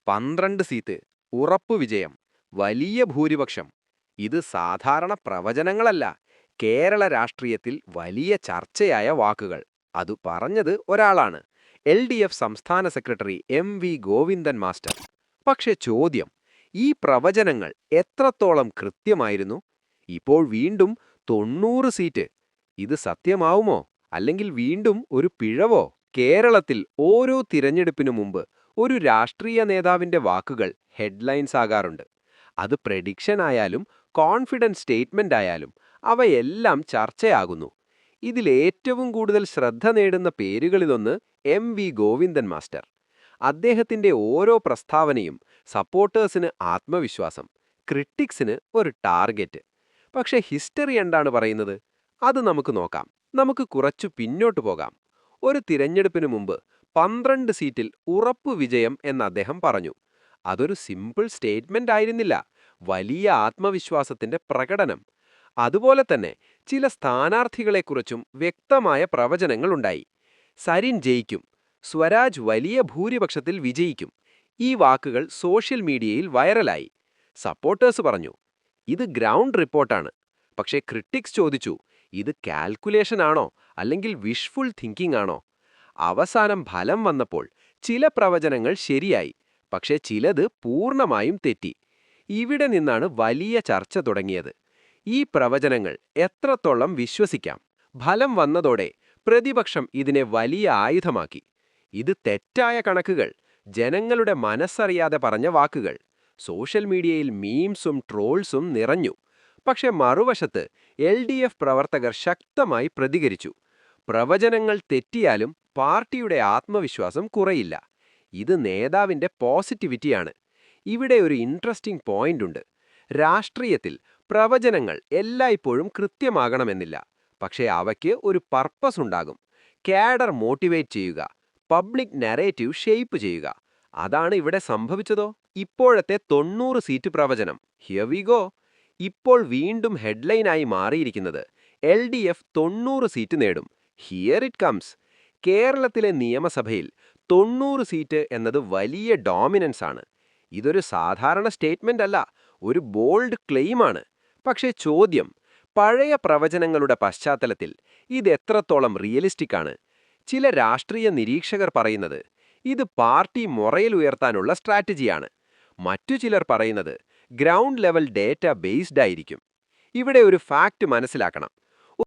12 seat, ഉറപ്പു വിജയം, വലിയ ഭൂരിപക്ഷം. ഇത് സാധാരണ പ്രവചനങ്ങളല്ല. കേരള രാഷ്ട്രീയത്തിൽ വലിയ ചർച്ചയായ വാക്കുകൾ. അത് പറഞ്ഞത് ഒരാളാണ്, LDF സംസ്ഥാന സെക്രട്ടറി MV ഗോവിന്ദൻ മാസ്റ്റർ. പക്ഷെ ചോദ്യം, ഈ പ്രവചനങ്ങൾ എത്രത്തോളം കൃത്യമായിരുന്നു? ഇപ്പോൾ വീണ്ടും 90 സീറ്റ്. ഇത് സത്യമാവുമോ? അല്ലെങ്കിൽ വീണ്ടും ഒരു പിഴവോ? കേരളത്തിൽ ഓരോ തിരഞ്ഞെടുപ്പിനു മുമ്പ് ഒരു രാഷ്ട്രീയ നേതാവിന്റെ വാക്കുകൾ ഹെഡ്ലൈൻസ് ആകാറുണ്ട്. അത് പ്രഡിക്ഷൻ ആയാലും കോൺഫിഡൻസ് സ്റ്റേറ്റ്മെന്റ് ആയാലും അവയെല്ലാം ചർച്ചയാകുന്നു. ഇതിലേറ്റവും കൂടുതൽ ശ്രദ്ധ നേടുന്ന പേരുകളിലൊന്ന് MV ഗോവിന്ദൻ മാസ്റ്റർ. അദ്ദേഹത്തിന്റെ ഓരോ പ്രസ്താവനയും സപ്പോർട്ടേഴ്സിന് ആത്മവിശ്വാസം, ക്രിട്ടിക്സിന് ഒരു ടാർഗറ്റ്. പക്ഷേ ഹിസ്റ്ററി എന്താണ് പറയുന്നത്? അത് നമുക്ക് നോക്കാം. നമുക്ക് കുറച്ചു പിന്നോട്ട് പോകാം. ഒരു തിരഞ്ഞെടുപ്പിന് മുമ്പ് 12 സീറ്റിൽ ഉറപ്പു വിജയം എന്ന് അദ്ദേഹം പറഞ്ഞു. അതൊരു സിമ്പിൾ സ്റ്റേറ്റ്മെന്റ് ആയിരുന്നില്ല, വലിയ ആത്മവിശ്വാസത്തിന്റെ പ്രകടനം. അതുപോലെ തന്നെ ചില സ്ഥാനാർത്ഥികളെക്കുറിച്ചും വ്യക്തമായ പ്രവചനങ്ങളുണ്ടായി. സരിൻ ജയിക്കും, സ്വരാജ് വലിയ ഭൂരിപക്ഷത്തിൽ വിജയിക്കും. ഈ വാക്കുകൾ സോഷ്യൽ മീഡിയയിൽ വൈറലായി. സപ്പോർട്ടേഴ്സ് പറഞ്ഞു, ഇത് ഗ്രൗണ്ട് റിപ്പോർട്ടാണ്. പക്ഷേ ക്രിട്ടിക്സ് ചോദിച്ചു, ഇത് കാൽക്കുലേഷൻ ആണോ അല്ലെങ്കിൽ വിഷ്ഫുൾ തിങ്കിങ് ആണോ? അവസാനം ഫലം വന്നപ്പോൾ ചില പ്രവചനങ്ങൾ ശരിയായി, പക്ഷേ ചിലത് പൂർണ്ണമായും തെറ്റി. ഇവിടെ നിന്നാണ് വലിയ ചർച്ച തുടങ്ങിയത്. ഈ പ്രവചനങ്ങൾ എത്രത്തോളം വിശ്വസിക്കാം? ഫലം വന്നതോടെ പ്രതിപക്ഷം ഇതിനെ വലിയ ആയുധമാക്കി. ഇത് തെറ്റായ കണക്കുകൾ, ജനങ്ങളുടെ മനസ്സറിയാതെ പറഞ്ഞ വാക്കുകൾ. സോഷ്യൽ മീഡിയയിൽ മീംസും ട്രോൾസും നിറഞ്ഞു. പക്ഷെ മറുവശത്ത് LDF പ്രവർത്തകർ ശക്തമായി പ്രതികരിച്ചു. പ്രവചനങ്ങൾ തെറ്റിയാലും പാർട്ടിയുടെ ആത്മവിശ്വാസം കുറയില്ല. ഇത് നേതാവിന്റെ പോസിറ്റിവിറ്റിയാണ്. ഇവിടെ ഒരു ഇൻട്രസ്റ്റിംഗ് പോയിന്റ് ഉണ്ട്. രാഷ്ട്രീയത്തിൽ പ്രവചനങ്ങൾ എല്ലായ്പ്പോഴും കൃത്യമാകണമെന്നില്ല. പക്ഷേ അവയ്ക്ക് ഒരു പർപ്പസ് ഉണ്ടാകും. കാഡർ മോട്ടിവേറ്റ് ചെയ്യുക, പബ്ലിക് നരേറ്റീവ് ഷേപ്പ് ചെയ്യുക. അതാണ് ഇവിടെ സംഭവിച്ചതോ? ഇപ്പോഴത്തെ 90 സീറ്റ് പ്രവചനം, ഹിയർ വി ഗോ. ഇപ്പോൾ വീണ്ടും ഹെഡ്ലൈനായി മാറിയിരിക്കുന്നത് LDF 90 സീറ്റ് നേടും. Here it comes. കേരളത്തിലെ നിയമസഭയിൽ 90 സീറ്റ് എന്നത് വലിയ ഡോമിനൻസ് ആണ്. ഇതൊരു സാധാരണ സ്റ്റേറ്റ്മെന്റ് അല്ല, ഒരു ബോൾഡ് ക്ലെയിമാണ്. പക്ഷേ ചോദ്യം, പഴയ പ്രവചനങ്ങളുടെ പശ്ചാത്തലത്തിൽ ഇത് എത്രത്തോളം റിയലിസ്റ്റിക് ആണ്? ചില രാഷ്ട്രീയ നിരീക്ഷകർ പറയുന്നത് ഇത് പാർട്ടി മൊറയിൽ ഉയർത്താനുള്ള സ്ട്രാറ്റജിയാണ്. മറ്റു ചിലർ പറയുന്നത് ഗ്രൗണ്ട് ലെവൽ ഡേറ്റ ബേസ്ഡ് ആയിരിക്കും. ഇവിടെ ഒരു ഫാക്ട് മനസ്സിലാക്കണം.